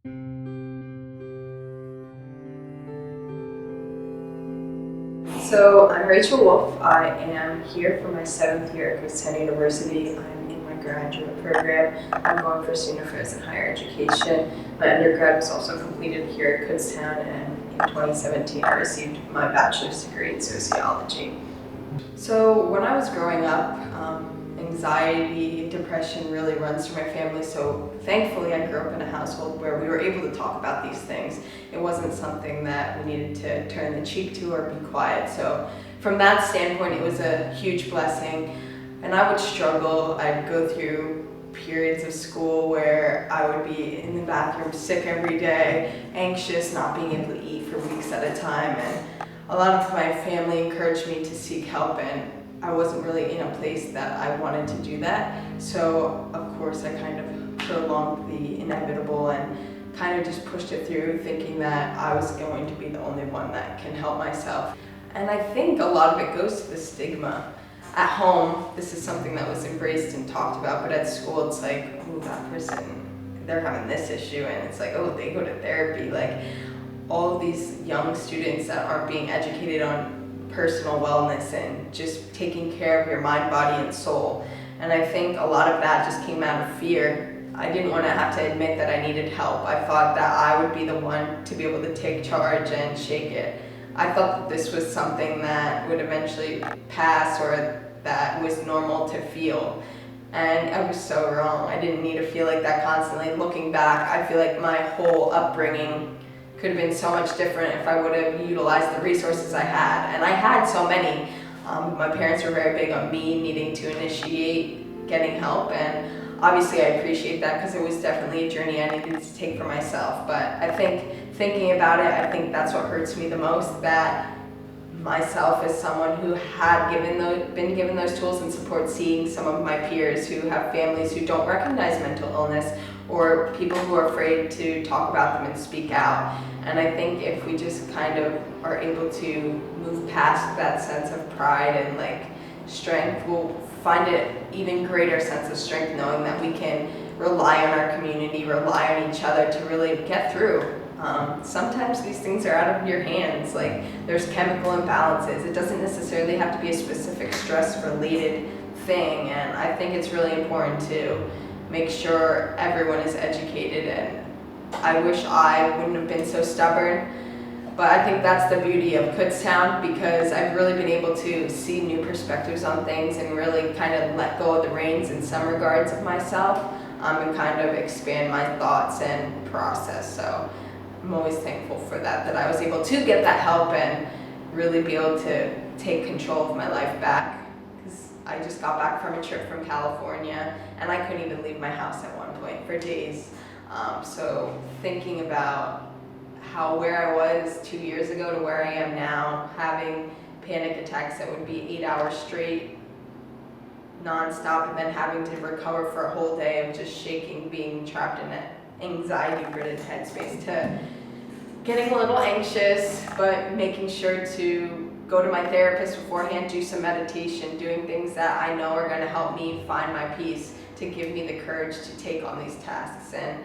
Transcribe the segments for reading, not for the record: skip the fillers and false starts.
So I'm Rachel Wolf. I am here for my 7th year at Kutztown University. I'm in my graduate program. I'm going for student affairs and higher education. My undergrad was also completed here at Kutztown, and in 2017 I received my bachelor's degree in sociology. So when I was growing up, anxiety, depression really runs through my family, so thankfully I grew up in a household where we were able to talk about these things. It wasn't something that we needed to turn the cheek to or be quiet, so from that standpoint it was a huge blessing. And I would struggle. I'd go through periods of school where I would be in the bathroom sick every day, anxious, not being able to eat for weeks at a time, and a lot of my family encouraged me to seek help, and I wasn't really in a place that I wanted to do that. So of course I kind of prolonged the inevitable and kind of just pushed it through, thinking that I was going to be the only one that can help myself. And I think a lot of it goes to the stigma. At home, this is something that was embraced and talked about, but at school it's like, oh, that person, they're having this issue, and it's like, oh, they go to therapy. Like, all of these young students that aren't being educated on personal wellness and just taking care of your mind, body, and soul. And I think a lot of that just came out of fear. I didn't want to have to admit that I needed help. I thought that I would be the one to be able to take charge and shake it. I thought that this was something that would eventually pass, or that was normal to feel. And I was so wrong. I didn't need to feel like that constantly. Looking back, I feel like my whole upbringing could have been so much different if I would have utilized the resources I had. And I had so many. My parents were very big on me needing to initiate getting help, and obviously I appreciate that because it was definitely a journey I needed to take for myself. But I think thinking about it, I think that's what hurts me the most, that myself as someone who had been given those tools and support, seeing some of my peers who have families who don't recognize mental illness, or people who are afraid to talk about them and speak out. And I think if we just kind of are able to move past that sense of pride and like strength, we'll find an even greater sense of strength knowing that we can rely on our community, rely on each other to really get through. Sometimes these things are out of your hands, like there's chemical imbalances. It doesn't necessarily have to be a specific stress-related thing, and I think it's really important to make sure everyone is educated. And I wish I wouldn't have been so stubborn, but I think that's the beauty of Kutztown, because I've really been able to see new perspectives on things and really kind of let go of the reins in some regards of myself, and kind of expand my thoughts and process. So I'm always thankful for that I was able to get that help and really be able to take control of my life back. Because I just got back from a trip from California and I couldn't even leave my house at one point for days. So thinking about where I was 2 years ago to where I am now, having panic attacks that would be 8 hours straight, non-stop, and then having to recover for a whole day of just shaking, being trapped in an anxiety-ridden headspace, to getting a little anxious, but making sure to go to my therapist beforehand, do some meditation, doing things that I know are going to help me find my peace, to give me the courage to take on these tasks. And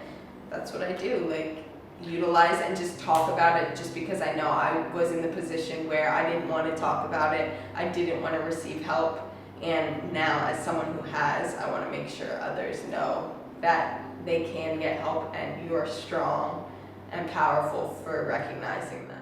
that's what I do, like utilize and just talk about it, just because I know I was in the position where I didn't want to talk about it, I didn't want to receive help. And now, as someone who has, I want to make sure others know that they can get help and you're strong and powerful for recognizing that.